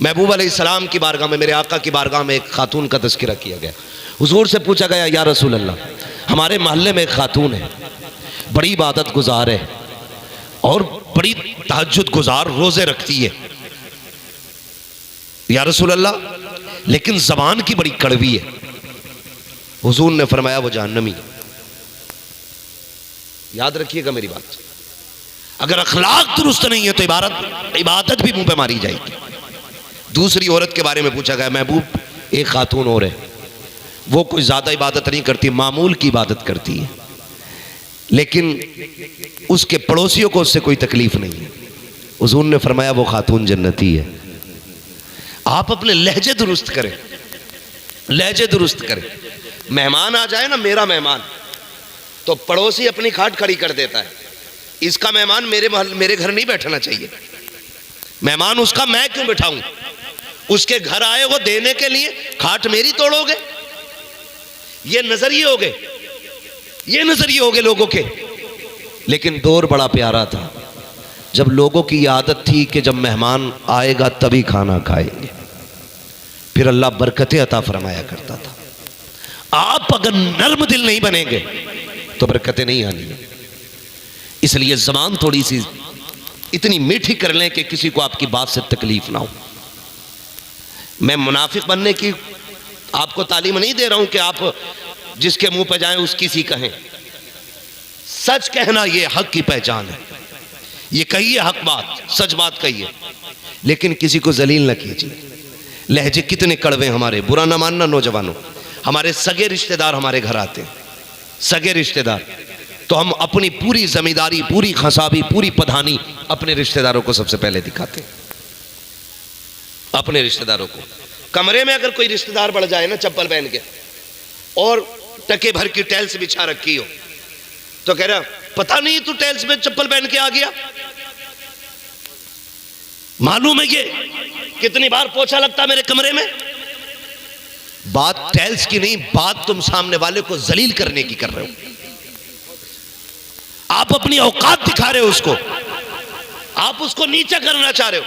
महबूब अलैहिस्सलाम की बारगाह में, मेरे आका की बारगाह में एक खातून का तज़किरा किया गया। हुजूर से पूछा गया, या रसूल अल्लाह, हमारे मोहल्ले में एक खातून है, बड़ी इबादत गुजार है और बड़ी तहज्जुद गुजार, रोज़े रखती है, या रसूल अल्लाह, लेकिन ज़बान की बड़ी कड़वी है। हुजूर ने फरमाया वो जहन्नमी। याद रखिएगा मेरी बात, अगर अखलाक दुरुस्त नहीं है तो इबादत भी मुंह पे मारी जाएगी। दूसरी औरत के बारे में पूछा गया, महबूब एक खातून और है, वो कोई ज़्यादा इबादत नहीं करती, मामूल की इबादत करती है, लेकिन उसके पड़ोसियों को उससे कोई तकलीफ नहीं है। हुजूर ने फरमाया वो खातून जन्नती है। आप अपने लहजे दुरुस्त करें, लहजे दुरुस्त करें। मेहमान आ जाए ना, मेरा मेहमान, तो पड़ोसी अपनी खाट खड़ी कर देता है, इसका मेहमान मेरे घर नहीं बैठना चाहिए, मेहमान उसका मैं क्यों बैठाऊं? उसके घर आए वो देने के लिए, खाट मेरी तोड़ोगे? ये नजरिए हो गए, ये नजरिए हो गए लोगों के। लेकिन दौर बड़ा प्यारा था, जब लोगों की आदत थी कि जब मेहमान आएगा तभी खाना खाएंगे, फिर अल्लाह बरकतें अता फरमाया करता था। आप अगर नर्म दिल नहीं बनेंगे तो बरकतें नहीं आनी है। इसलिए ज़बान थोड़ी सी इतनी मीठी कर लें कि किसी को आपकी बात से तकलीफ ना हो। मैं मुनाफिक बनने की आपको तालीम नहीं दे रहा हूं कि आप जिसके मुंह पे जाएं उसकी सी कहें। सच कहना ये हक की पहचान है, ये कहिए हक बात, सच बात कहिए, लेकिन किसी को जलील न कीजिए। लहजे कितने कड़वे हमारे, बुरा ना मानना नौजवानों। हमारे सगे रिश्तेदार हमारे घर आते हैं, सगे रिश्तेदार, तो हम अपनी पूरी जमींदारी, पूरी खसाबी, पूरी पधानी अपने रिश्तेदारों को सबसे पहले दिखाते हैं। अपने रिश्तेदारों को, कमरे में अगर कोई रिश्तेदार बढ़ जाए ना चप्पल पहन के और टके भर की टाइल्स बिछा रखी हो, तो कह रहा पता नहीं तू टाइल्स में चप्पल पहन के आ गया, मालूम है ये कितनी बार पोछा लगता मेरे कमरे में। बात टाइल्स की नहीं, बात तुम सामने वाले को जलील करने की कर रहे हो। आप अपनी औकात दिखा रहे हो उसको, आप उसको नीचा करना चाह रहे हो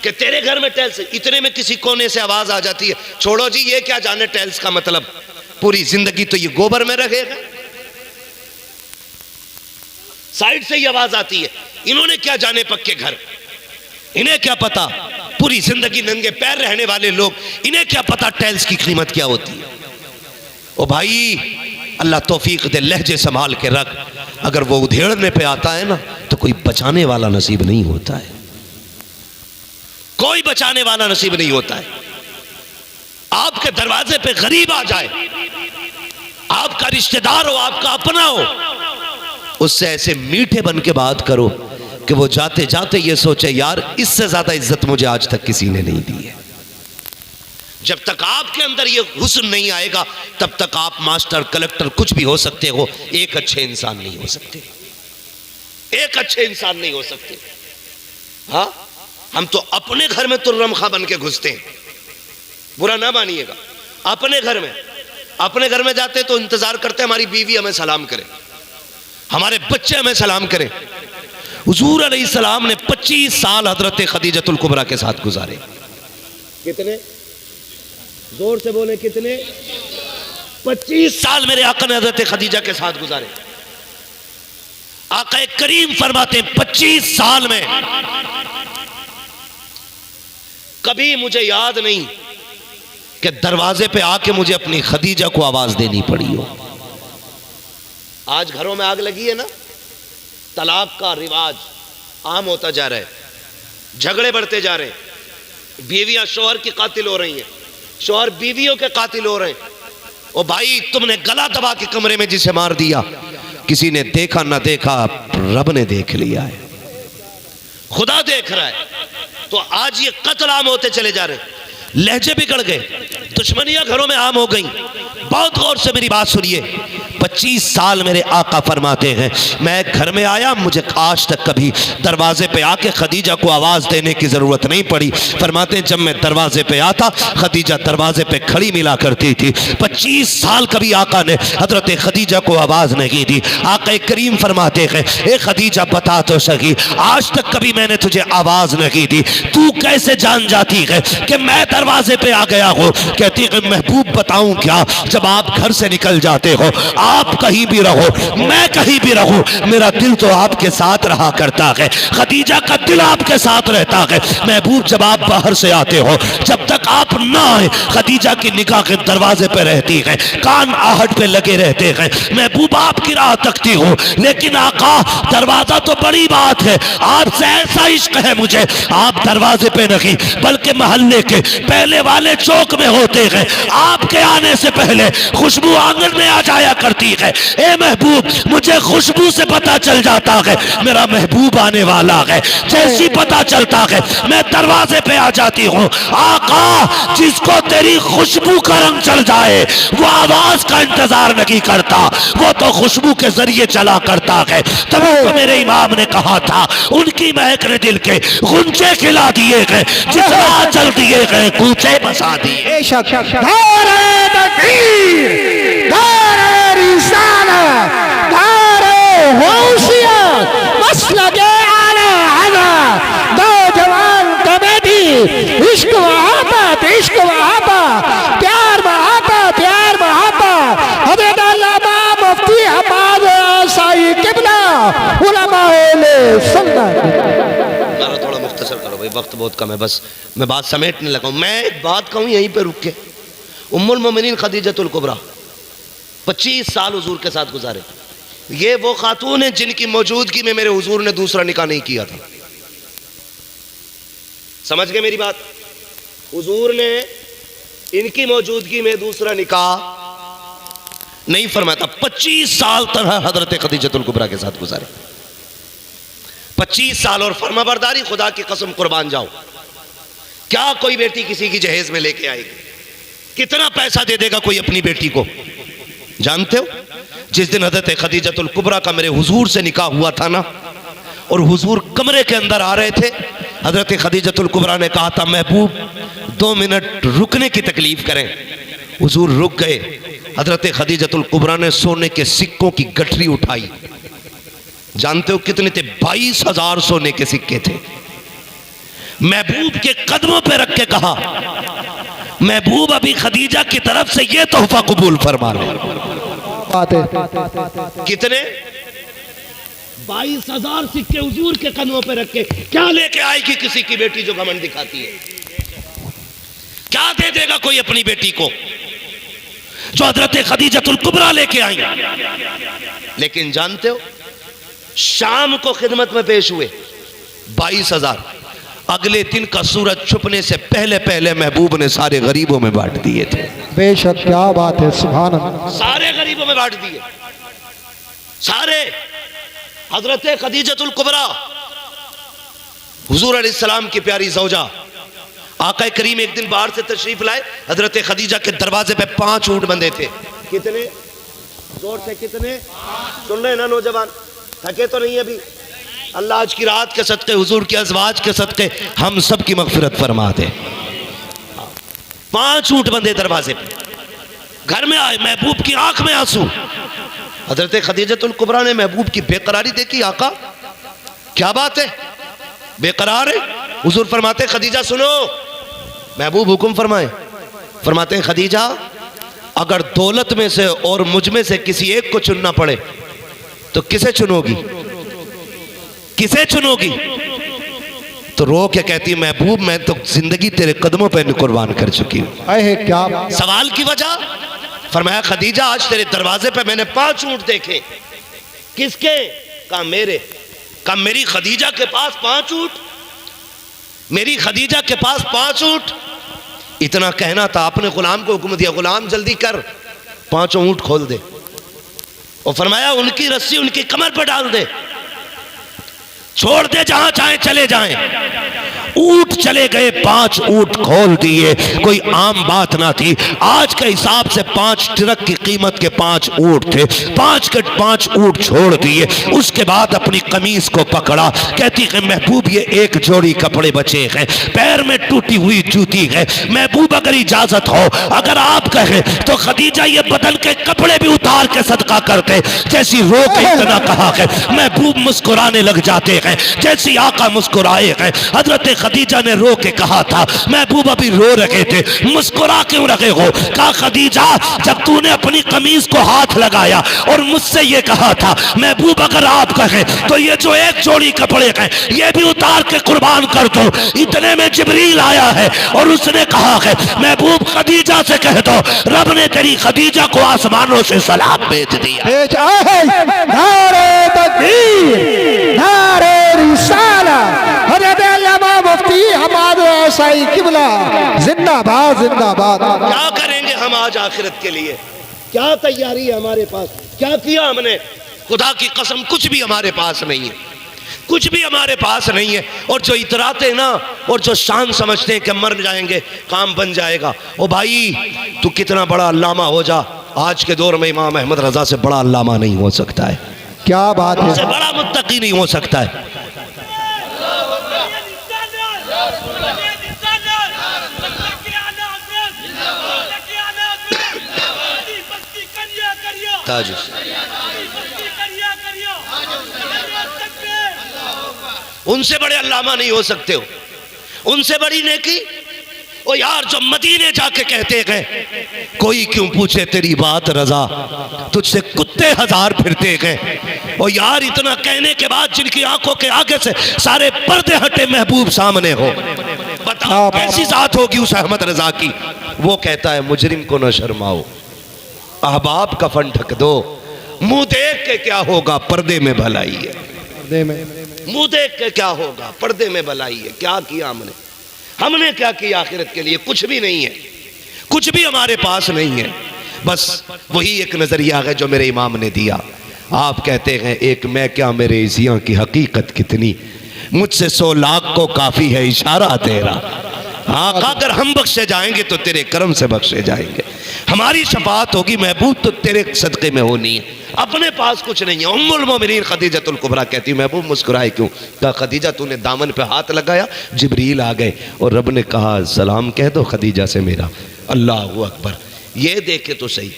कि तेरे घर में टाइल्स। इतने में किसी कोने से आवाज आ जाती है, छोड़ो जी ये क्या जाने टाइल्स का मतलब, पूरी जिंदगी तो ये गोबर में रहेगा। साइड से ही आवाज आती है, इन्होंने क्या जाने पक्के घर, इन्हें क्या पता पूरी जिंदगी नंगे पैर रहने वाले लोग, इन्हें क्या पता टाइल्स की कीमत क्या होती है। ओ भाई अल्लाह तौफीक दे, लहजे संभाल के रख। अगर वो उधेड़ने पे आता है ना तो कोई बचाने वाला नसीब नहीं होता है, कोई बचाने वाला नसीब नहीं होता है। आपके दरवाजे पे गरीब आ जाए, आपका रिश्तेदार हो, आपका अपना हो, उससे ऐसे मीठे बन के बात करो कि वो जाते जाते ये सोचे यार इससे ज्यादा इज्जत मुझे आज तक किसी ने नहीं दी है। जब तक आपके अंदर ये हुस्न नहीं आएगा तब तक आप मास्टर कलेक्टर कुछ भी हो सकते हो, एक अच्छे इंसान नहीं हो सकते, एक अच्छे इंसान नहीं हो सकते। हाँ, हम तो अपने घर में तुर्रम खां बन के घुसते हैं, बुरा ना मानिएगा। अपने घर में जाते तो इंतजार करते हमारी बीवी हमें सलाम करे, हमारे बच्चे हमें सलाम करें। हुजूर अलैहिस्सलाम ने 25 साल हजरत खदीजतुल कुबरा के साथ गुजारे। कितने? जोर से बोले कितने? 25 साल मेरे आका ने हजरत खदीजा के साथ गुजारे। आका करीम फरमाते 25 साल में कभी मुझे याद नहीं कि दरवाजे पे आके मुझे अपनी खदीजा को आवाज देनी पड़ी हो। आज घरों में आग लगी है ना, तलाक का रिवाज आम होता जा रहा है, झगड़े बढ़ते जा रहे हैं, बीवियां शौहर की कातिल हो रही हैं, शौहर बीवियों के कातिल हो रहे हैं। ओ भाई तुमने गला दबा के कमरे में जिसे मार दिया, किसी ने देखा ना देखा, रब ने देख लिया है, खुदा देख रहा है। तो आज ये कत्ल आम होते चले जा रहे हैं, लहजे बिगड़ गए, दुश्मनियां घरों में आम हो गई। बहुत गौर से मेरी बात सुनिए, 25 साल मेरे आका फरमाते हैं मैं घर में आया, मुझे आज तक कभी दरवाजे पे आके खदीजा को आवाज़ देने की ज़रूरत नहीं पड़ी। फरमाते हैं जब मैं दरवाजे पे आता खदीजा दरवाजे पे खड़ी मिला करती थी। 25 साल कभी आका ने हजरत खदीजा को आवाज़ नहीं दी। आका करीम फरमाते हैं ए खदीजा बता तो सही, आज तक कभी मैंने तुझे आवाज़ नहीं दी, तू कैसे जान जाती है कि मैं दरवाजे पे आ गया हूँ? कहती है महबूब बताऊं क्या, जब आप घर से निकल जाते हो, आप कहीं भी रहो मैं कहीं भी रहूं, मेरा दिल तो आपके साथ रहा करता है। खदीजा का दिल आपके साथ रहता है। महबूब जब आप बाहर से आते हो, जब तक आप ना आए खदीजा की निगाह के दरवाजे पे रहती है, कान आहट पे लगे रहते हैं। महबूब आपकी राह तकती हो, लेकिन आका दरवाजा तो बड़ी बात है, आपसे ऐसा इश्क है मुझे, आप दरवाजे पे नहीं बल्कि मोहल्ले के पहले वाले चौक में होते हैं। आपके आने से पहले खुशबू आंगन में आ जाया करती है। ए महबूब मुझे खुशबू से पता चल जाता है मेरा महबूब आने वाला है। जैसी पता चलता है मैं दरवाजे पे आ जाती हूँ। आका जिसको तेरी खुशबू का रंग चल जाए वो आवाज का इंतजार नहीं करता, वो तो खुशबू के जरिए चला करता है। तभी तो मेरे इमाम ने कहा था उनकी महक ने दिल के गुंजे खिला दिए गए, जितना चल दिए गए कूचे बसा दिए। इश्क मोहब्बत इश्क मोहब्बत प्यार मोहब्बत प्यार मोहब्बत हज़रत अल्लामा मुफ्ती हमाद साई किबला उलमाए सुन्नत। थोड़ा मुख्तसर करो भाई, वक्त बहुत कम है, बस मैं बात समेटने लगा हूं। मैं एक बात कहूं यहीं पे रुक के, उम्मुल मोमिनीन खदीजतुल कुबरा 25 साल हुजूर के साथ गुजारे। ये वो खातून है जिनकी मौजूदगी में मेरे हुजूर ने दूसरा निकाह नहीं किया था। समझ गए मेरी बात? हुजूर ने इनकी मौजूदगी में दूसरा निकाह नहीं फरमाया था। 25 साल तक हजरत खदीजतुल कुबरा के साथ गुजारे, 25 साल। और फरमाबरदारी खुदा की कसम कुर्बान जाओ, क्या कोई बेटी किसी की जहेज में लेके आएगी? कितना पैसा दे देगा कोई अपनी बेटी को? जानते हो जिस दिन हजरत खदीजतुल कुबरा का मेरे हुजूर से निकाह हुआ था ना, और हुजूर कमरे के अंदर आ रहे थे, हजरत खदीजतुल कुबरा ने कहा था महबूब 2 मिनट रुकने की तकलीफ करें। हुजूर रुक गए। हजरत खदीजतुल कुबरा ने सोने के सिक्कों की गठरी उठाई। जानते हो कितने थे? 22,000 सोने के सिक्के थे। महबूब के कदमों पे रख के कहा महबूब अभी खदीजा की तरफ से यह तोहफा कबूल फरमा ले। कितने? 22,000 सिक्के हुजूर के कदमों पे रख के क्या लेके आएगी किसी की बेटी जो घमंड दिखाती है? क्या दे देगा कोई अपनी बेटी को जो हजरत खदीजतुल कुबरा लेके आई? लेकिन जानते हो शाम को खिदमत में पेश हुए 22,000। अगले दिन का सूरज छुपने से पहले पहले महबूब ने सारे गरीबों में बांट दिए थे। बेशक क्या बात है, सुभान अल्लाह। सारे गरीबों में बांट दिए, सारे। हजरत खदीजतुल कुबरा हुजूर अलैहिस्सलाम की प्यारी ज़ौजा, आका करीम एक दिन बाहर से तशरीफ लाए। हजरत खदीजा के दरवाजे पे 5 ऊंट बंधे थे। कितने? जोर से कितने? सुन रहे ना नौजवान? थके तो नहीं अभी? अल्लाह आज की रात के सदके, हुजूर के अज़वाज के सदके हम सब की मग़फ़िरत फरमा दे। 5 ऊंट बंधे दरवाजे पे। घर में आए, महबूब की आंख में आंसू। हजरत खदीजतुल कुबरा ने महबूब की बेकरारी देखी। आका क्या बात है, बेकरार है? हुजूर फरमाते खदीजा सुनो। महबूब हुक्म फरमाए। फरमाते हैं खदीजा अगर दौलत में से और मुझ में से किसी एक को चुनना पड़े तो किसे चुनोगी? किसे चुनोगी? तो रो के कहती महबूब मैं तो जिंदगी तेरे कदमों पर कुर्बान कर चुकी हूँ। क्या सवाल की वजह? फरमाया खदीजा आज तेरे दरवाजे पे मैंने 5 ऊंट देखे। किसके? कहा मेरे। कहा मेरी खदीजा के पास 5 ऊंट? मेरी खदीजा के पास 5 ऊंट? इतना कहना था, आपने गुलाम को हुक्म दिया गुलाम जल्दी कर 5 ऊंट खोल दे, और फरमाया उनकी रस्सी उनकी कमर पर डाल दे, छोड़ दे जहां चाहे चले जाएं। ऊंट चले गए, 5 ऊंट खोल दिए। कोई आम बात ना थी। आज के हिसाब से 5 ट्रक की कीमत के 5 ऊंट थे। 5 के 5 ऊंट छोड़ दिए। उसके बाद अपनी कमीज को पकड़ा, कहती है महबूब ये एक जोड़ी कपड़े बचे हैं, पैर में टूटी हुई जूती है। महबूब अगर इजाजत हो, अगर आप कहें तो खदीजा ये बदन के कपड़े भी उतार के सदका करते। जैसी रो के इतना कहा है, महबूब मुस्कुराने लग जाते हैं। जैसी आका मुस्कुराए हैं, हजरत खदीजा ने रो के कहा था, महबूब अभी रो रहे थे, मुस्कुरा क्यों रहे हो? कहा खदीजा जब तूने अपनी कमीज को हाथ लगाया और मुझसे ये कहा था महबूब अगर आप कहें तो ये जो एक जोड़ी कपड़े हैं ये भी उतार के कुर्बान कर दो, इतने में जिब्रील आया है और उसने कहा है महबूब खदीजा से कह दो रब ने तेरी खदीजा को आसमानों से सलाम भेज दिया। नारे तकबीर, नारे रिसाला, हज़रत अल्लामा मुफ्ती हमाद साई किबला जिंदाबाद जिंदाबाद। क्या करेंगे हम आज आखिरत के लिए? क्या तैयारी है हमारे पास? क्या किया हमने? खुदा की कसम कुछ भी हमारे पास नहीं है, कुछ भी हमारे पास नहीं है। और जो इतराते हैं ना और जो शान समझते हैं कि मर जाएंगे काम बन जाएगा, ओ भाई तू कितना बड़ा अल्लामा हो जा, आज के दौर में इमाम अहमद रजा से बड़ा अल्लामा नहीं हो सकता है। क्या बात है, उससे बड़ा मुत्तकी नहीं हो सकता है। ताज उनसे बड़े अल्लामा नहीं हो सकते हो, उनसे बड़ी नेकी। ओ यार जो मदीने जाके कहते गए कोई क्यों पूछे तेरी बात रजा, तुझसे कुत्ते 1000 फिरते गए। ओ यार इतना कहने के बाद जिनकी आंखों के आगे से सारे पर्दे हटे, महबूब सामने हो, बताओ कैसी जात होगी उस अहमद रजा की। वो कहता है मुजरिम को न शर्माओ, अहबाब कफन ढक दो, मुंह देख के क्या होगा पर्दे में भलाई है। मुंह देख के क्या होगा पर्दे में भलाई है। क्या किया हमने? हमने क्या किया आखिरत के लिए? कुछ भी नहीं है, कुछ भी हमारे पास नहीं है। बस वही एक नजरिया है जो मेरे इमाम ने दिया। आप कहते हैं एक मैं क्या मेरे इसियां की हकीकत कितनी, मुझसे 100 लाख को काफी है इशारा तेरा। हाँ अगर हम बख्शे जाएंगे तो तेरे कर्म से बख्शे जाएंगे, हमारी शफाअत होगी महबूब तो तेरे सदक़े में होनी है। अपने पास कुछ नहीं है। उम्मुल मोमिनीन खदीजतुल कुबरा कहती महबूब मुस्कुराए क्यों? कहा खदीजा तूने दामन पे हाथ लगाया, जिब्रील आ गए और रब ने कहा सलाम कह दो खदीजा से मेरा। अल्लाह अकबर। ये देखे तो सही।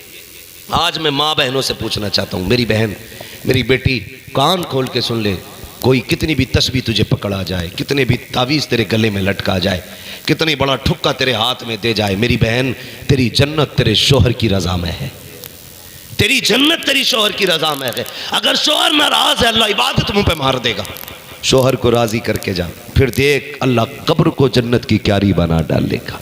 आज मैं माँ बहनों से पूछना चाहता हूँ, मेरी बहन मेरी बेटी कान खोल के सुन ले, कोई कितनी भी तस्बीह तुझे पकड़ा जाए, कितने भी तावीज़ तेरे गले में लटका जाए, कितनी बड़ा ठुक्का तेरे हाथ में दे जाए, मेरी बहन तेरी जन्नत तेरे शोहर की रजा में है। तेरी जन्नत तेरी शोहर की रजा में है। अगर शोहर नाराज है अल्लाह इबादत मुंह पे मार देगा। शोहर को राजी करके जा, फिर देख अल्लाह कब्र को जन्नत की क्यारी बना डालेगा,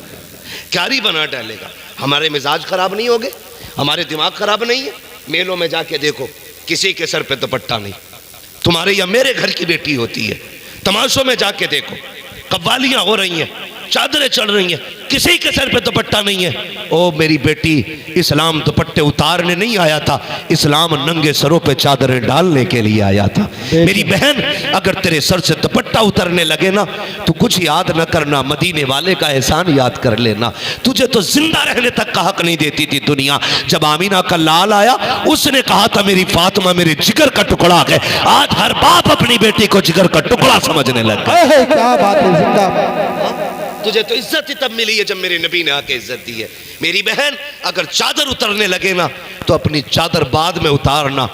क्यारी बना डालेगा। हमारे मिजाज खराब नहीं हो गए, हमारे दिमाग खराब नहीं है। मेलों में जाके देखो किसी के सर पे दुपट्टा नहीं, तुम्हारे या मेरे घर की बेटी होती है। तमाशों में जाके देखो कव्वालियां हो रही हैं, चादरें चढ़ रही हैं, किसी के सर पे दुपट्टा नहीं है। ओ मेरी बेटी इस्लाम दुपट्टे उतारने नहीं आया था, इस्लाम नंगे सरों पे चादरें डालने के लिए आया था। मेरी बहन अगर तेरे सर से दुपट्टा उतरने लगे ना तो कुछ याद न करना, मदीने वाले का एहसान याद कर लेना। तुझे तो जिंदा रहने तक का हक नहीं देती थी दुनिया। जब आमीना का लाल आया उसने कहा था मेरी फातिमा मेरे जिगर का टुकड़ा है। आज हर बाप अपनी बेटी को जिगर का टुकड़ा समझने लगा। क्या बात है, जिंदाबाद। तुझे तो इज्जत ही तब मिली है जब मेरे नबी ने आके इज्जत दी है। मेरी बहन अगर चादर उतरने लगे ना तो अपनी चादर बाद में उतारना,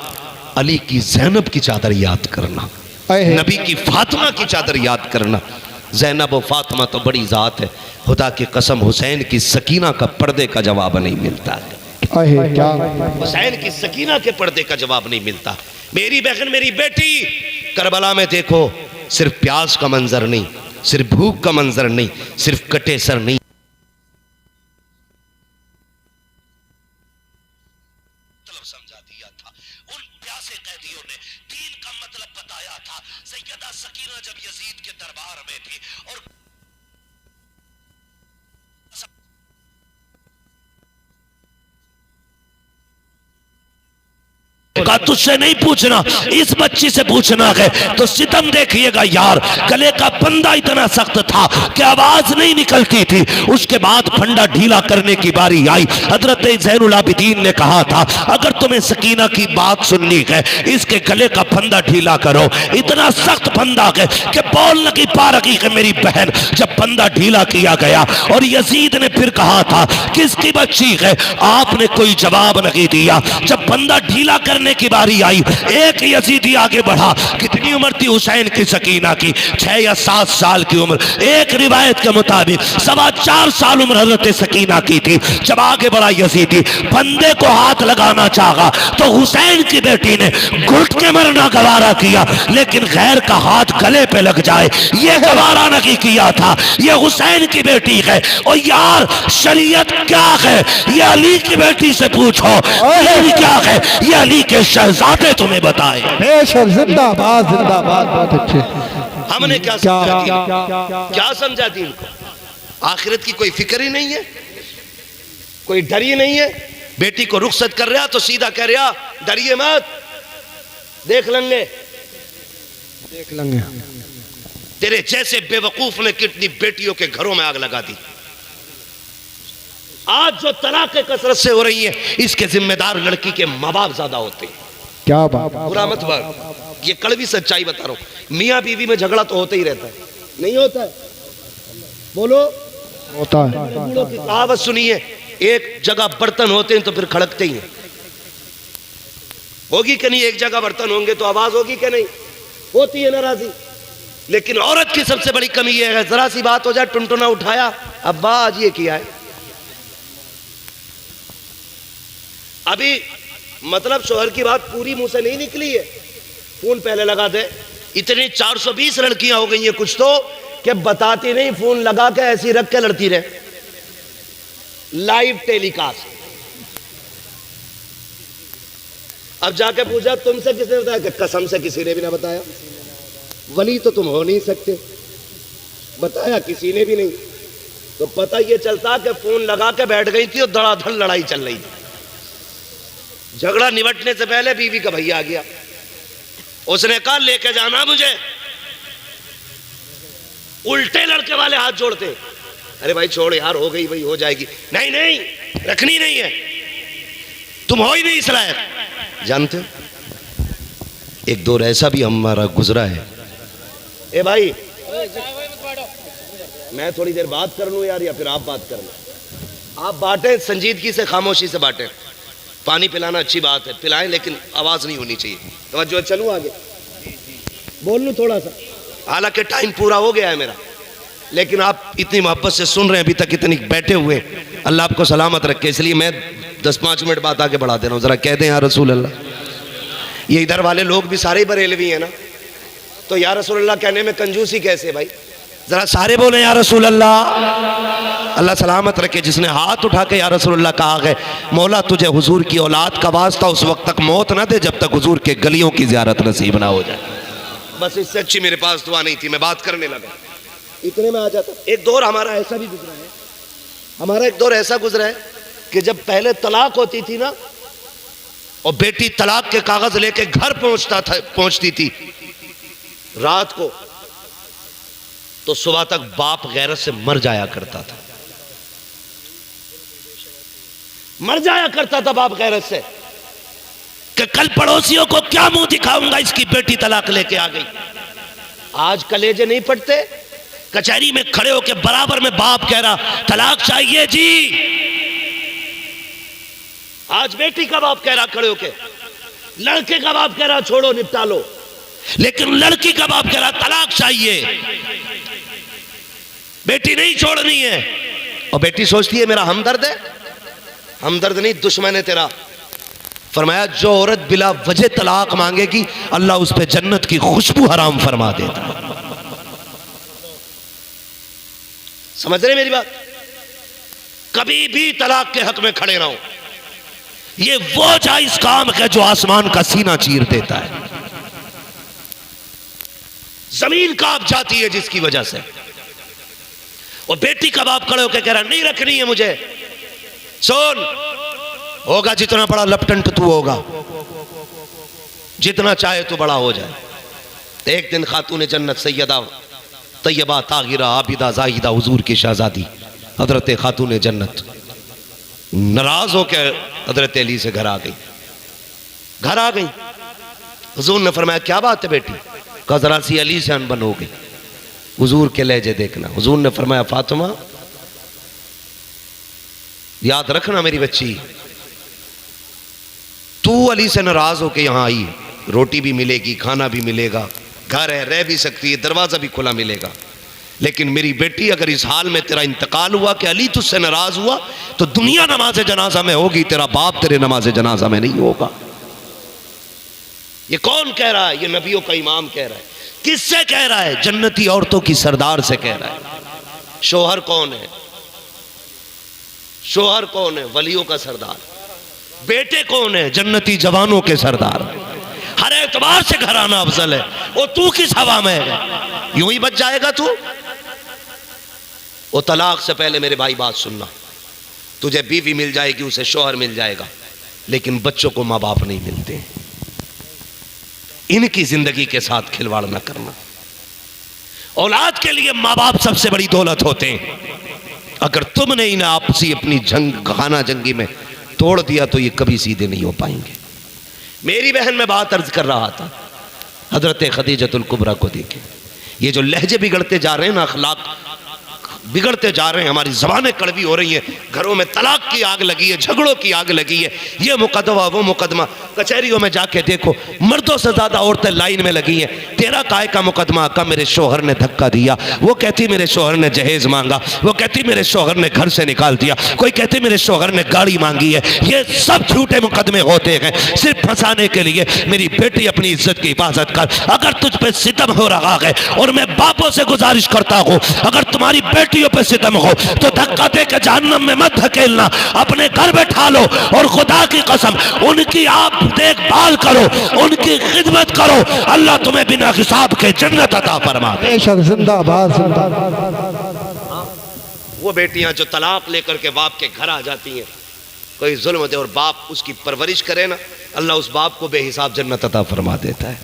अली की ज़ैनब की चादर याद करना, नबी की फातिमा की चादर याद करना। ज़ैनब और फातिमा तो बड़ी ज़ात है, खुदा की कसम हुसैन की सकीना का पर्दे का जवाब नहीं मिलता है। हुसैन की सकीना के पर्दे का जवाब नहीं मिलता। मेरी बहन मेरी बेटी करबला में देखो, सिर्फ प्यास का मंजर नहीं, सिर्फ भूख का मंजर नहीं, सिर्फ कटे सर नहीं, मतलब समझा दिया था। उन प्यासे कैदियों ने दीन का मतलब बताया था। सैयदा सकीना जब यजीद के दरबार में थी और कहा तुझसे नहीं पूछना, इस बच्ची से पूछना है। तो सितम देखिएगा यार, गले का फंदा इतना सख्त था कि आवाज नहीं निकलती थी। उसके बाद फंदा ढीला करने की बारी आई। हजरत ज़ैनुल आबिदीन ने कहा था अगर तुम्हें सकीना की बात सुननी है इसके गले का फंदा ढीला करो। इतना सख्त फंदा है कि बोल नहीं पा रही है मेरी बहन। जब फंदा ढीला किया गया और यजीद ने फिर कहा था किसकी बच्ची है, आपने कोई जवाब नहीं दिया। जब फंदा ढीला करने की बारी आई, एक यजीदी आगे बढ़ा। कितनी उम्र थी हुसैन की सकीना की? 6 या 7 साल की उम्र। एक रिवायत के मुताबिक 4.25 साल उम्र हजरत सकीना की थी। जब आगे बढ़ा यजीदी, फंदे को हाथ लगाना चाहा तो हुसैन की बेटी ने घुट के मरना गवारा किया, लेकिन गैर का हाथ गले पे लग जाए ये गवारा नहीं किया था। ये हुसैन की बेटी है। और यार शरीयत क्या है ये अली की बेटी से पूछो, क्या है ये अली के शहजादे तुम्हें बताए। बेशक, जिंदाबाद जिंदाबाद, बहुत अच्छे। हमने क्या समझा दीन को? क्या समझा दीन को? आखिरत की कोई फिक्र ही नहीं है, कोई डर ही नहीं है। बेटी को रुखसत कर रहा तो सीधा कह रहा डरिए मत, देख लेंगे देख लेंगे। तेरे जैसे बेवकूफ ने कितनी बेटियों के घरों में आग लगा दी। आज जो तलाक कसरत से हो रही है इसके जिम्मेदार लड़की के माँ बाप ज्यादा होते हैं। क्या बात, बुरा मत बात, ये कड़वी सच्चाई बता रहा हूं। मियाँ बीवी में झगड़ा तो होता ही रहता है, नहीं होता है? बोलो, होता है। बूढ़ों की कहावत सुनिए, एक जगह बर्तन होते हैं तो फिर खड़कते ही हैं। होगी कि नहीं? एक जगह बर्तन होंगे तो आवाज होगी कि नहीं? होती है नाराजी। लेकिन औरत की सबसे बड़ी कमी यह है, जरा सी बात हो जाए टुनटुना उठाया, अब्बा आज ये किया है। अभी मतलब शोहर की बात पूरी मुंह से नहीं निकली है, फोन पहले लगा दे। इतनी 420 लड़कियां हो गई हैं कुछ तो कि बताती नहीं, फोन लगा के ऐसी रख के लड़ती रहे। Live telecast. अब जाके पूछा तुमसे किसने बताया? कि कसम से किसी ने भी ना बताया। वली तो तुम हो नहीं सकते, बताया किसी ने भी नहीं। तो पता ये चलता कि फोन लगा के बैठ गई थी और धड़ाधड़ लड़ाई चल रही थी। झगड़ा निपटने से पहले बीवी का भैया आ गया, उसने कहा लेके जाना मुझे। उल्टे लड़के वाले हाथ जोड़ते, अरे भाई छोड़ यार, हो गई भाई, हो जाएगी। नहीं नहीं, रखनी नहीं है, तुम हो ही नहीं इस लायक। जानते हो एक दौर ऐसा भी हमारा गुजरा है। ए भाई मैं थोड़ी देर बात कर लूं यार, या फिर आप बात कर लो। आप बांटें संजीदगी से, खामोशी से बांटें। पानी पिलाना अच्छी बात है, पिलाएं, लेकिन आवाज नहीं होनी चाहिए। तवज्जो, चलूं आगे, बोल लूं थोड़ा सा। हालांकि टाइम पूरा हो गया है मेरा, लेकिन आप इतनी मोहब्बत से सुन रहे हैं, अभी तक इतनी बैठे हुए, अल्लाह आपको सलामत रखे। इसलिए मैं 10-5 मिनट बाद आगे बढ़ा दे रहा हूँ। जरा कह दें या रसूल अल्लाह। ये इधर वाले लोग भी सारे बरेलवी हैं ना, तो या रसूल अल्लाह कहने में कंजूसी कैसे भाई? जरा सारे बोले या रसूल अल्लाह। अल्लाह सलामत रखे। जिसने हाथ उठा के या रसूल अल्लाह कहा है, मौला तुझे हुजूर की औलाद का वास्ता उस वक्त तक मौत ना दे जब तक हुजूर के गलियों की ज़ियारत नसीब ना हो जाए। बस इससे अच्छी मेरे पास दुआ नहीं थी, मैं बात करने लगा, इतने में आ जाता। एक दौर हमारा ऐसा भी गुजरा है, हमारा एक दौर ऐसा गुजरा है कि जब पहले तलाक होती थी ना, और बेटी तलाक के कागज लेके घर पहुंचती थी रात को, तो सुबह तक बाप गैरत से मर जाया करता था। मर जाया करता था बाप गैरत से कि कल पड़ोसियों को क्या मुंह दिखाऊंगा, इसकी बेटी तलाक लेके आ गई। आज कलेजे नहीं फटते, कचहरी में खड़े होके बराबर में बाप कह रहा तलाक चाहिए जी। आज बेटी का बाप कह रहा खड़े होके, लड़के का बाप कह रहा छोड़ो निपटा लो, लेकिन लड़की का बाप कह रहा तलाक चाहिए, बेटी नहीं छोड़नी है। और बेटी सोचती है मेरा हमदर्द है, हमदर्द नहीं दुश्मन है तेरा। फरमाया जो औरत बिला वजह तलाक मांगेगी अल्लाह उस पे जन्नत की खुशबू हराम फरमा देता। समझ रहे मेरी बात? कभी भी तलाक के हक में खड़े रहो, ये वो जायज काम है जो आसमान का सीना चीर देता है, जमीन कांप जाती है जिसकी वजह से। और बेटी का बाप खड़े होकर कह रहा नहीं रखनी है मुझे, सुन होगा जितना बड़ा लपटन तू होगा, जितना चाहे तो बड़ा हो जाए। एक दिन खातून जन्नत सैयदा तैयबा ताहिरा आबिदा जाहिदा हुजूर की शहजादी हजरत खातून जन्नत नाराज होकर हजरत अली से घर आ गई। हुजूर ने फरमाया क्या बात है बेटी? कहा जरा सी अली से अनबन हो गई। हुजूर के लहजे देखना। हुजूर ने फरमाया फातिमा याद रखना मेरी बच्ची, तू अली से नाराज होकर यहां आई, रोटी भी मिलेगी, खाना भी मिलेगा, घर है, रह भी सकती है, दरवाजा भी खुला मिलेगा, लेकिन मेरी बेटी अगर इस हाल में तेरा इंतकाल हुआ कि अली तुझसे नाराज हुआ तो दुनिया नमाज जनाजा में होगी, तेरा बाप तेरे नमाज जनाजा में नहीं होगा। ये कौन कह रहा है? ये नबियों का इमाम कह रहा है। किससे कह रहा है? जन्नती औरतों की सरदार से कह रहा है। शोहर कौन है? शोहर कौन है? वलियों का सरदार। बेटे कौन है? जन्नती जवानों के सरदार। हर एतबार से घर आना अफजल है। और तू किस हवा में है? यूं ही बच जाएगा तू? वो तलाक से पहले मेरे भाई बात सुनना, तुझे बीवी मिल जाएगी, उसे शोहर मिल जाएगा, लेकिन बच्चों को माँ बाप नहीं मिलते। इनकी जिंदगी के साथ खिलवाड़ न करना। औलाद के लिए माँ बाप सबसे बड़ी दौलत होते हैं। अगर तुमने इन्हें आपसी अपनी खाना जंगी में तोड़ दिया तो ये कभी सीधे नहीं हो पाएंगे। मेरी बहन में बात अर्ज कर रहा था, हजरत खदीजतुल कुबरा को देखे, ये जो लहजे बिगड़ते जा रहे हैं ना, अखलाक बिगड़ते जा रहे हैं, हमारी ज़बानें कड़वी हो रही हैं, घरों में तलाक की आग लगी है, झगड़ों की आग लगी है, ये मुकदमा वो मुकदमा। कचहरियों में जाके देखो, मर्दों से ज़्यादा औरतें लाइन में लगी हैं। तेरा काय का मुकदमा? का मेरे शोहर ने धक्का दिया, वो कहती मेरे शोहर ने जहेज मांगा, वो कहती मेरे शोहर ने घर से निकाल दिया, कोई कहती मेरे शोहर ने गाड़ी मांगी है। ये सब झूठे मुकदमे होते हैं सिर्फ फंसाने के लिए। मेरी बेटी अपनी इज्जत की हिफाजत कर। अगर तुझ पे सितम हो रहा है, और मैं बापों से गुजारिश करता हूँ, अगर तुम्हारी बेटियों पे सितम हो तो धक्का दे के जहन्नम में मत धकेलना, अपने घर बैठा लो, और खुदा की कसम उनकी आप देखभाल करो, उनकी खिदमत करो, अल्लाह तुम्हें बिना हिसाब के जन्नत अता फरमा दे। बेशक जिंदाबाद जिंदाबाद। वो बेटियां जो तलाक लेकर के बाप के घर आ जाती हैं, कोई जुल्म दे और बाप उसकी परवरिश करे ना, अल्लाह उस बाप को बेहिसाब जन्नत अता फरमा देता है।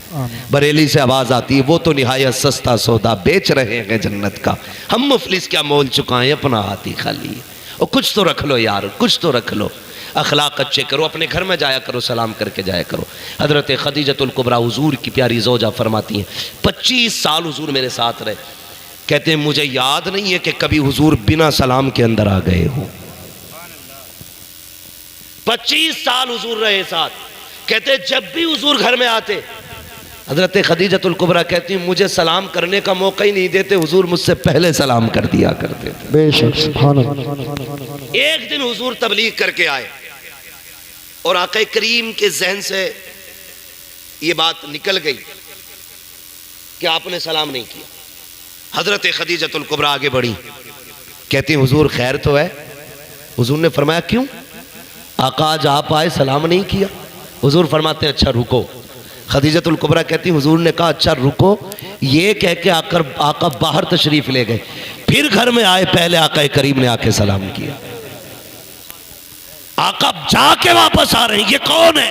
बरेली से आवाज आती है, वो तो निहायत सस्ता सौदा बेच रहे हैं जन्नत का, हम मुफलिस क्या मोल चुकाएं, अपना हाथ ही खाली है। और कुछ तो रख लो यार, कुछ तो रख लो, अखलाक अच्छे करो, अपने घर में जाया करो, सलाम करके जाया करो। हजरत खदीजतुल कुबरा हुजूर की प्यारी ज़ौजा फरमाती हैं, 25 साल हुजूर मेरे साथ रहे। कहते हैं मुझे याद नहीं है कि कभी हुजूर बिना सलाम के अंदर आ गए हो। 25 साल हुजूर रहे साथ। कहते जब भी हुजूर घर में आते, हजरत खदीजतुल कुबरा कहती मुझे सलाम करने का मौका ही नहीं देते, हुजूर मुझसे पहले सलाम कर दिया करते थे। बेशक सुभान अल्लाह। एक दिन हुजूर तबलीग करके आए और आका करीम के जहन से ये बात निकल गई कि आपने सलाम नहीं किया। हजरत खदीजतुल कुबरा आगे बढ़ी, कहती हुजूर खैर तो है? हुजूर ने फरमाया क्यों? आका आज आप आए सलाम नहीं किया। हुजूर फरमाते हैं अच्छा रुको। खदीजतुल कुबरा कहती हुजूर ने कहा अच्छा रुको, ये कह के आकर आका बाहर तशरीफ ले गए। फिर घर में आए, पहले आका करीम ने आके सलाम किया। आका जाके वापस आ रहे हैं। ये कौन है?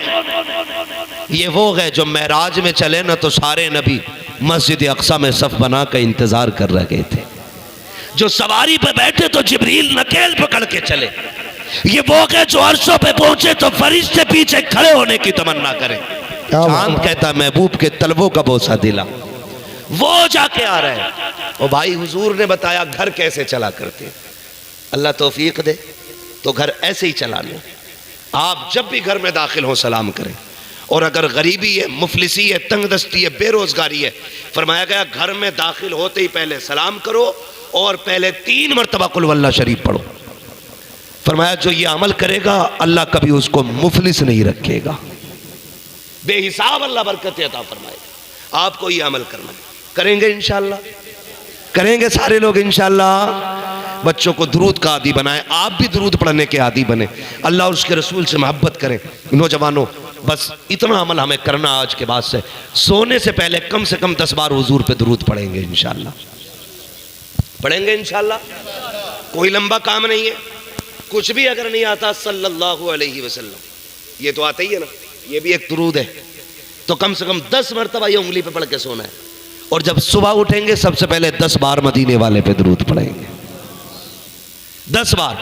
ये वो है जो महराज में चले ना तो सारे नबी मस्जिद अक्सा में सफ बना कर इंतजार कर रहे थे। जो सवारी पे बैठे तो जिब्रील नकेल पकड़ के चले। ये वो है जो अर्शों पे पहुंचे तो फरिश्ते पीछे खड़े होने की तमन्ना करें। चांद कहता महबूब के तलबों का बोसा दिला, वो जाके आ रहे हैं। और भाई हुजूर ने बताया घर कैसे चला करते। अल्लाह तौफीक दे तो घर ऐसे ही चला लें। आप जब भी घर में दाखिल हो सलाम करें। और अगर गरीबी है, मुफलिसी है, तंगदस्ती है, बेरोजगारी है, फरमाया गया घर में दाखिल होते ही पहले सलाम करो और पहले 3 मरतबा कुल वल्लाह शरीफ पढ़ो। फरमाया जो ये अमल करेगा अल्लाह कभी उसको मुफलिस नहीं रखेगा, बेहिसाब अल्लाह बरकत अता फरमाएगा। आपको ये अमल करना, करेंगे इंशाअल्लाह, करेंगे सारे लोग इंशाअल्लाह। बच्चों को दुरूद का आदी बनाएं, आप भी दुरूद पढ़ने के आदी बने, अल्लाह और उसके रसूल से मोहब्बत करें। नौजवानों बस इतना अमल हमें करना आज के बाद से, सोने से पहले कम से कम 10 बार हुजूर पे दुरूद पढ़ेंगे इंशाअल्लाह, पढ़ेंगे इंशाअल्लाह। कोई लंबा काम नहीं है, कुछ भी अगर नहीं आता सल्लल्लाहु अलैहि वसल्लम, ये तो आता ही है ना, ये भी एक दुरूद है। तो कम से कम 10 मरतबा ये उंगली पे पढ़ के सोना है। और जब सुबह उठेंगे सबसे पहले 10 बार मदीने वाले पे दुरूद पढ़ेंगे, 10 बार।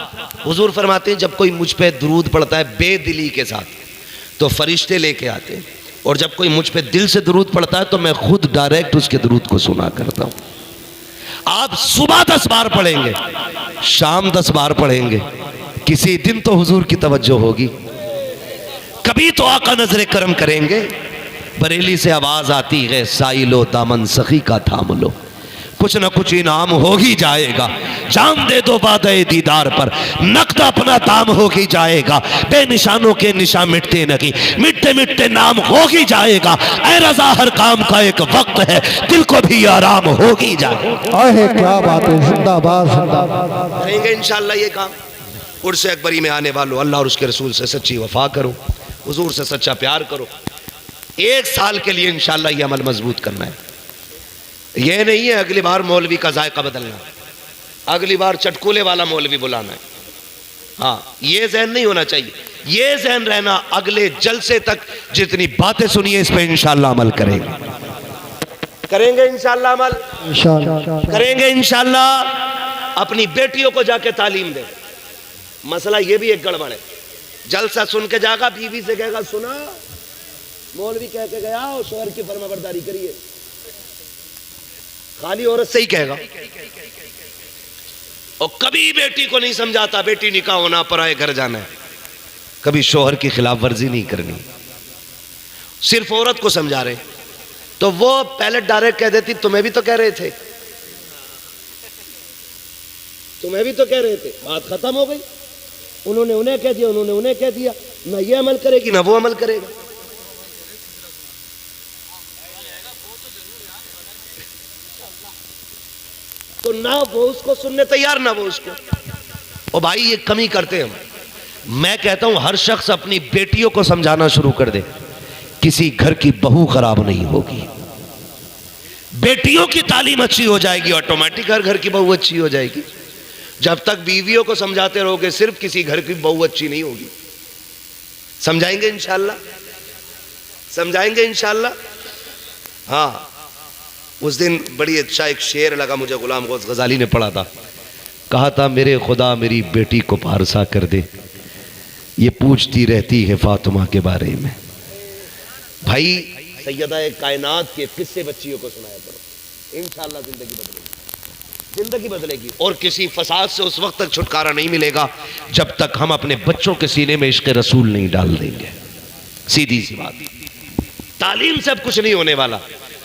हुजूर फरमाते हैं जब कोई मुझ पे दुरूद पढ़ता है बेदिली के साथ तो फरिश्ते लेके आते हैं, और जब कोई मुझ पे दिल से दुरूद पढ़ता है तो मैं खुद डायरेक्ट उसके दुरूद को सुना करता हूं। आप सुबह 10 बार पढ़ेंगे, शाम 10 बार पढ़ेंगे, किसी दिन तो हुजूर की तवज्जो होगी, कभी तो आका नजरे करम करेंगे। बरेली से आवाज आती है साइलो दामन सखी का थाम लो, कुछ ना कुछ इनाम हो ही जाएगा, जान दे दो वादे दीदार पर, नकद अपना दाम हो ही जाएगा, बेनिशानों के निशान मिटते नहीं, मिटते मिटते नाम हो ही जाएगा। ऐ रजा हर काम का एक वक्त है, दिल को भी आराम हो ही जाएगा। आहे क्या बात है, जिंदाबाद जिंदाबाद। करेंगे इंशाअल्लाह ये काम। उर्स अकबरी में आने वालों, अल्लाह और उसके रसूल से सच्ची वफा करो, हुजूर से सच्चा प्यार करो। 1 साल के लिए इंशाअल्लाह ये अमल मजबूत करना है। ये नहीं है अगली बार मौलवी का जायका बदलना, अगली बार चटकुले वाला मौलवी बुलाना है। हाँ, ये जहन नहीं होना चाहिए। ये जहन रहना अगले जलसे तक जितनी बातें सुनिए इस पे इंशाअल्लाह अमल करेंगे, करेंगे इंशाअल्लाह अमल, इंशाअल्लाह करेंगे इंशाअल्लाह। अपनी बेटियों को जाके तालीम दे। मसला ये भी एक गड़बड़ है, जलसा सुन के जाएगा, बीवी से कहेगा सुना मौलवी कह के गया और शोहर की फरमाबरदारी करिए, खाली औरत से ही कहेगा। और कभी बेटी को नहीं समझाता बेटी निकाह होना, पराए घर जाना है, कभी शोहर की खिलाफ वर्जी नहीं करनी, सिर्फ औरत को समझा रहे। तो वो पहले डायरेक्ट कह देती तुम्हें भी तो कह रहे थे, तुम्हें भी तो कह रहे थे, बात खत्म हो गई। उन्होंने उन्हें कह दिया, उन्होंने उन्हें कह दिया, ना ये अमल करेगी ना वो अमल करेगा। तो ना वो उसको सुनने तैयार ना वो उसको। ओ भाई ये कमी करते हैं हम। मैं कहता हूं हर शख्स अपनी बेटियों को समझाना शुरू कर दे, किसी घर की बहू खराब नहीं होगी। बेटियों की तालीम अच्छी हो जाएगी, ऑटोमेटिक हर घर की बहू अच्छी हो जाएगी। जब तक बीवियों को समझाते रहोगे सिर्फ, किसी घर की बहू अच्छी नहीं होगी। समझाएंगे इंशाअल्लाह, समझाएंगे इंशाअल्लाह। हाँ, उस दिन बड़ी अच्छा एक शेर लगा मुझे, गुलाम गौस गजाली ने पढ़ा था। कहा था मेरे खुदा मेरी बेटी को पारसा कर दे, ये पूछती रहती है फातिमा के बारे में। भाई सैयदा कायनात के किस्से बच्चियों को सुनाया करो, इंशाअल्लाह जिंदगी बदलेगी, जिंदगी बदलेगी। और किसी फसाद से उस वक्त तक छुटकारा नहीं मिलेगा जब तक हम अपने बच्चों के सीने में इश्क रसूल नहीं डाल देंगे। सीधी सी बात, तालीम से अब कुछ नहीं होने वाला।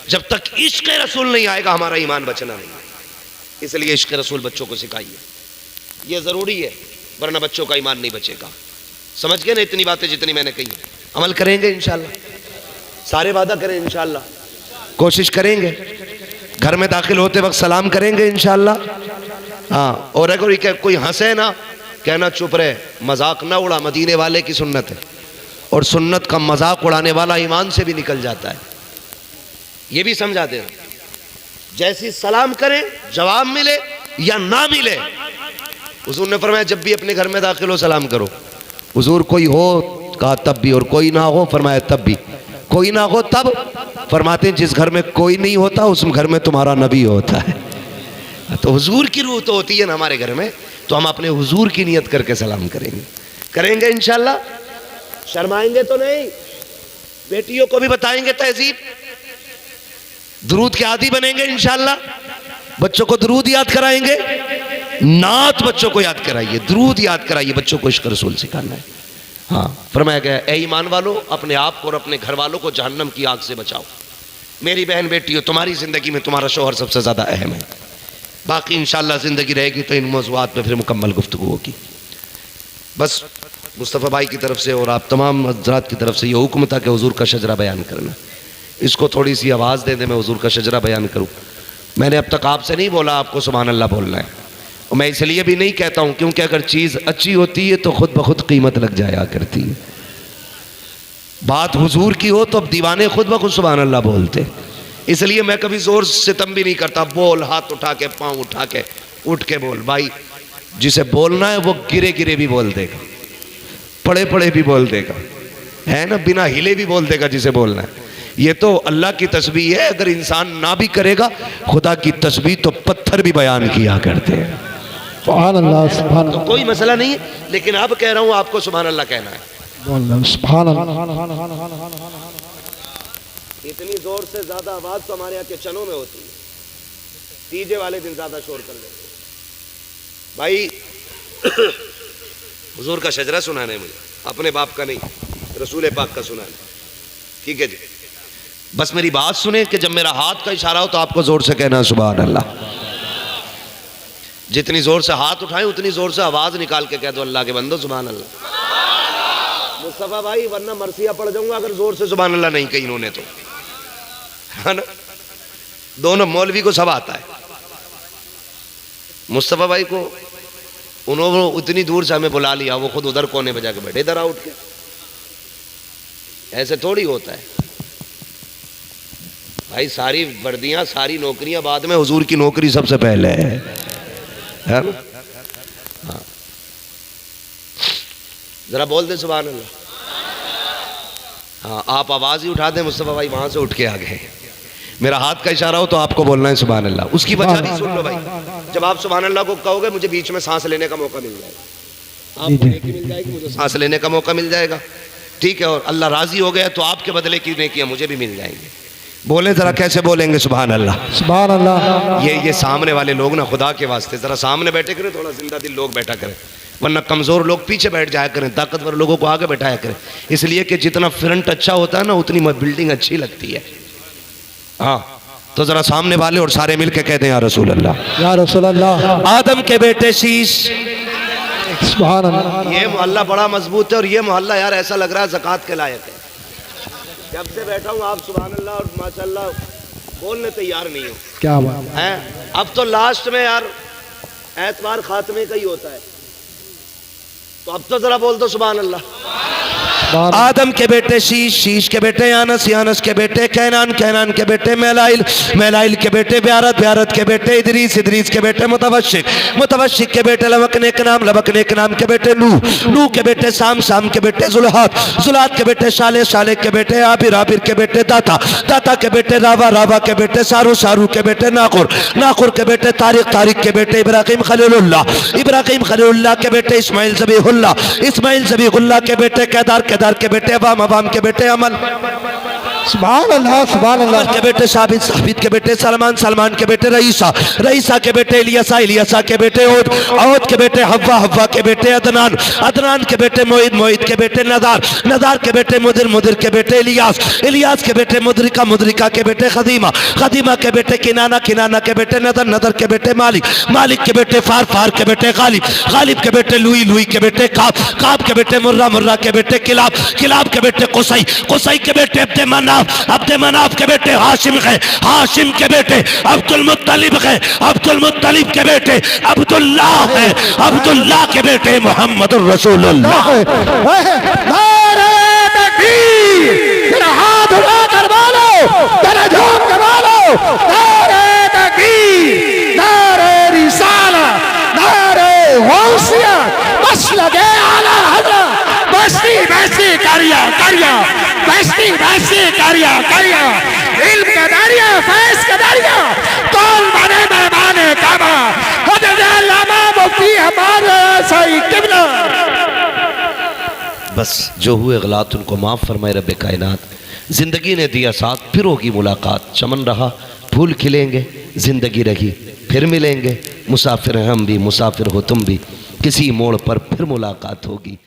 जब तक इश्क रसूल नहीं आएगा हमारा ईमान बचना नहीं। इसलिए इश्क रसूल बच्चों को सिखाइए, यह जरूरी है, वरना बच्चों का ईमान नहीं बचेगा। समझ गए ना इतनी बातें जितनी मैंने कही, अमल करेंगे इंशाअल्लाह, सारे वादा करें इंशाअल्लाह, कोशिश करेंगे। घर में दाखिल होते वक्त सलाम करेंगे इंशाअल्लाह। हाँ, और अगर कोई हंसे ना, कहना चुप रहे, मजाक ना उड़ा, मदीने वाले की सुन्नत है, और सुन्नत का मजाक उड़ाने वाला ईमान से भी निकल जाता है। ये भी समझा देना, जैसी सलाम करें जवाब मिले या ना मिले। हुजूर ने फरमाया जब भी अपने घर में दाखिल हो सलाम करो। हुजूर कोई हो कहा तब भी, और कोई ना हो फरमाया तब भी। कोई ना हो तब फरमाते हैं जिस घर में कोई नहीं होता उस घर में तुम्हारा नबी होता है। तो हुजूर की रूह तो होती है ना हमारे घर में, तो हम अपने हुजूर की नियत करके सलाम करेंगे, करेंगे इंशाअल्लाह। शर्माएंगे तो नहीं, बेटियों को भी बताएंगे तहजीब, दुरूद के आदी बनेंगे इंशाअल्लाह। बच्चों को दुरूद याद कराएंगे, नात बच्चों को याद कराइए, दुरूद याद कराइए, बच्चों को इश्क रसूल सिखाना है। हाँ, फरमाया गया ए ईमान वालों अपने आप को और अपने घर वालों को जहन्नम की आग से बचाओ। मेरी बहन बेटियों, तुम्हारी ज़िंदगी में तुम्हारा शौहर सबसे ज़्यादा अहम है। बाकी इंशाअल्लाह ज़िंदगी रहेगी तो इन मौज़ूआत में फिर मुकम्मल गुफ्तगू होगी। बस मुस्तफ़ा भाई की तरफ से और आप तमाम हज़रात की तरफ से ये हुक्म था कि हुजूर का शजरा बयान करना। इसको थोड़ी सी आवाज़ दे दे, मैं हुजूर का शजरा बयान करूँ। मैंने अब तक आपसे नहीं बोला आपको सुभान अल्लाह बोलना है, और मैं इसलिए भी नहीं कहता हूँ क्योंकि अगर चीज़ अच्छी होती है तो खुद ब खुद कीमत लग जाया करती है। बात हुजूर की हो तो अब दीवाने खुद ब खुद सुभान अल्लाह बोलते। इसलिए मैं कभी ज़ोर सितम भी नहीं करता, बोल, हाथ उठा के, पाँव उठा के, उठ के बोल। भाई जिसे बोलना है वो गिरे गिरे भी बोल देगा, पड़े पड़े भी बोल देगा, है ना, बिना हिले भी बोल देगा जिसे बोलना है। ये तो अल्लाह की तस्बीह है, अगर इंसान ना भी करेगा खुदा की तस्बीह तो पत्थर भी बयान किया करते हैं। सुभान अल्लाह, सुभान तो कोई मसला नहीं है, लेकिन अब कह रहा हूं आपको सुभान अल्लाह कहना है। अल्लाह, सुभान अल्लाह। इतनी जोर से ज्यादा आवाज तो हमारे यहाँ किचनों में होती है, तीजे वाले दिन ज्यादा शोर कर लेते भाई। हुजूर का शजरा सुनाना है मुझे, अपने बाप का नहीं, रसूल पाक का सुनाना है। ठीक है जी, बस मेरी बात सुने कि जब मेरा हाथ का इशारा हो तो आपको जोर से कहना सुभान अल्लाह। जितनी जोर से हाथ उठाएं उतनी जोर से आवाज निकाल के कह दो अल्लाह के बंदो सुभान अल्लाह। मुस्तफा भाई वरना मरसिया पड़ जाऊंगा अगर जोर से सुभान अल्लाह नहीं कही इन्होंने तो, है ना। दोनों मौलवी को सब आता है, मुस्तफा भाई को उन्होंने उतनी दूर से हमें बुला लिया, वो खुद उधर कोने पे जाके बैठे, इधर आ उठ के। ऐसे थोड़ी होता है भाई, सारी वर्दियां सारी नौकरियां बाद में, हुजूर की नौकरी सबसे पहले है ना। हाँ जरा बोल दे सुभान अल्लाह। हाँ आप आवाज ही उठा दें, मुस्तफा भाई वहां से उठ के आ गए। मेरा हाथ का इशारा हो तो आपको बोलना है सुभान अल्लाह। उसकी वजह भी सुन लो भाई, जब आप सुभान अल्लाह को कहोगे मुझे बीच में सांस लेने का मौका मिल जाएगा, आपको नेकी मिल जाएगी, मुझे सांस लेने का मौका मिल जाएगा। ठीक है, और अल्लाह राजी हो गया तो आपके बदले की नेकियां मुझे भी मिल जाएंगे। बोले जरा कैसे बोलेंगे सुभान अल्लाह, सुभान अल्लाह। ये सामने वाले लोग ना खुदा के वास्ते जरा सामने बैठे करें, थोड़ा जिंदा दिल लोग बैठा करें, वरना कमजोर लोग पीछे बैठ जाया करें, ताकतवर लोगों को आगे बैठाया करें। इसलिए कि जितना फ्रंट अच्छा होता है ना उतनी बिल्डिंग अच्छी लगती है। हाँ तो जरा सामने वाले और सारे मिलके कहते हैं या रसूल अल्लाह, या रसूल अल्लाह। आदम के बेटे शीश। सुभान अल्लाह। ये मोहल्ला बड़ा मजबूत है, और ये मोहल्ला यार ऐसा लग रहा है ज़कात के लायक है। जब से बैठा हूँ आप सुभान अल्लाह और माशाल्लाह बोलने तैयार नहीं हो। क्या बात है, अब तो लास्ट में यार एतवार खात्मे का ही होता है, तो अब तो जरा बोल दो सुभान अल्लाह। आदम के बेटे शीश, शीश के बेटे यानस, यानस के बेटे कैनान, कैनान के बेटे मेलाइल, मेलाइल के बेटे ब्यारत, ब्यारत के बेटे इदरीस, इदरीस के बेटे मुतवशिक, मुतवशिक के बेटे लबकने के नाम, लबकने के नाम के बेटे नूह, नूह के बेटे साम, साम के बेटे जुल्हात, जुल्हात के बेटे शाले, शाले के बेटे आबिर, आबिर के बेटे दाता, दाता के बेटे रावा, रावा के बेटे सारू, सारू के बेटे नाकुर, नाकुर के बेटे तारिक, तारिक के बेटे इब्राहिम खलीलुल्लाह, इब्राहिम खलीलुल्लाह के बेटे इस्माइल ज़बीहुल्लाह, इस्माइल ज़बीहुल्लाह के बेटे केदार, केदार के बेटे अवाम, अवाम के बेटे अमल। सुभान अल्लाह, सुभान अल्लाह। के बेटे साबित, साबित के बेटे सलमान, सलमान के बेटे रईसा, रईसा के बेटे इलियासा, इलियासा के बेटे ओद, ओद के बेटे हव्वा, हव्वा के बेटे अदनान, अदनान के बेटे मोइद, मोइद के बेटे नदार, नदार के बेटे मुदिर, मुदिर के बेटे इलियास, इलियास के बेटे मुद्रिका, मुद्रिका के बेटे खदीमा, खदीमा के बेटे किनाना, किनाना के बेटे नदर, नदर के बेटे मालिक, मालिक के बेटे फार, फार के बेटे गालिब, गालिब के बेटे लुई, लुई के बेटे काब, काब के बेटे मुर्रा, मुर्रा के बेटे किलाब, किलाब के बेटे कुसई, कुसई के बेटे अब्दे मनाफ, अब्दे मनाफ के बेटे हाशिम है, हाशिम के बेटे अब्दुल मुत्तलिब है, अब्दुल मुत्तलिब के बेटे अब्दुल्लाह है, अब्दुल्लाह के बेटे मोहम्मद रसूलुल्लाह। नारे तकबीर, तेरा हाथ उठा कर बोलो, तेरा झोंक कर बोलो, नारे तकबीर, नारे रिसाला, नारे गौसिया, बस लगे आला हज़रत, बस्ती बस्ती करिया, करिया, बस्ती बस्ती करिया, करिया, इल्म का दरिया, फैज़ का दरिया, कौन बने मेहमाने काबा, हज़रत अल्लामा मुफ्ती हमारे सही किबला। बस जो हुए गलात उनको माफ़ फरमाए रब कायनात। ज़िंदगी ने दिया साथ, फिर होगी मुलाकात, चमन रहा फूल खिलेंगे, ज़िंदगी रही फिर मिलेंगे, मुसाफिर हम भी, मुसाफिर हो तुम भी, किसी मोड़ पर फिर मुलाकात होगी।